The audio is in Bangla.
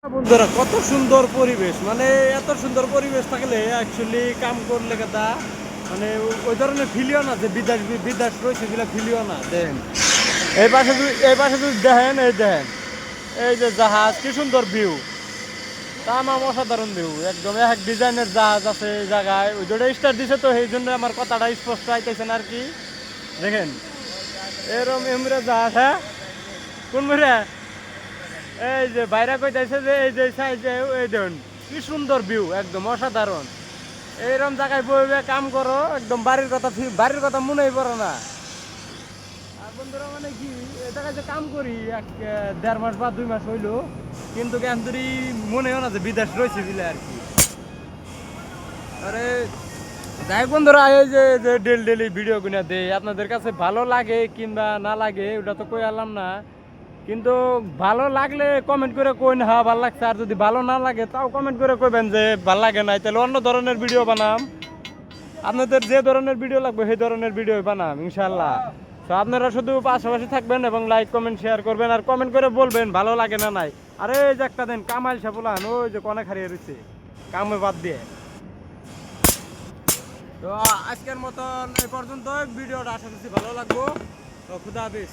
বন্ধুরা কত সুন্দর পরিবেশ, মানে এত সুন্দর পরিবেশ থাকলে অ্যাকচুয়ালি কাম করলে কথা মানে ওই ধরনের ফিলিও না যে বিদেশ বিদেশ রয়েছে সেগুলো ফিলিও না। দেখেন এই পাশে যদি দেখেন, এই দেখেন এই যে জাহাজ, কি সুন্দর ভিউ, তামাম অসাধারণ ভিউ, একদম এক ডিজাইনের জাহাজ আছে এই জায়গায়। ওই দুটো স্টার দিছে তো সেই জন্য আমার কথাটা স্পষ্ট আইতেছে না আর কি। দেখেন এরম এমরা জাহাজ, হ্যাঁ কোন মরে এই যে বাইরে কইতাছে যে এই যে সাইজে এই দেখুন কি সুন্দর ভিউ, একদম অসাধারণ। এইরকম জায়গায় বইবে কাম করো, একদম বাড়ির কথা মনেই পড়ে না। আর বন্ধুরা মানে কি এই জায়গায় যে কাম করি এক 1.5 মাস বা 2 মাস হইলো, কিন্তু কেমতরি মনেও না যে বিদেশ রয়েছে বিলে আর কি। আরে যাই বন্ধুরা, এই যে ডেলি ভিডিও গুনা দেই, আপনাদের কাছে ভালো লাগে কিংবা না লাগে ওটা তো কই আলাম না, কিন্তু ভালো লাগলে কমেন্ট করে কইন হ্যাঁ ভালো লাগছে, আর যদি ভালো না লাগে তাও কমেন্ট করে কইবেন যে ভালো লাগে নাই, তাহলে অন্য ধরনের ভিডিও বানাম। আপনাদের যে ধরনের ভিডিও লাগবে সেই ধরনের ভিডিও বানাম ইনশাল্লাহ। তো আপনারা শুধু পাশাপাশি থাকবেন এবং লাইক কমেন্ট শেয়ার করবেন আর কমেন্ট করে বলবেন ভালো লাগে না নাই। আরে এই যে একটা দেন কামাইল সাপুলান, ওই যে কনে হারিয়ে রয়েছে কামে বাদ দিয়ে। তো আজকের মতন এই পর্যন্ত, ভিডিওটা আশা করছি ভালো লাগবো। তো খুদা হাফেজ।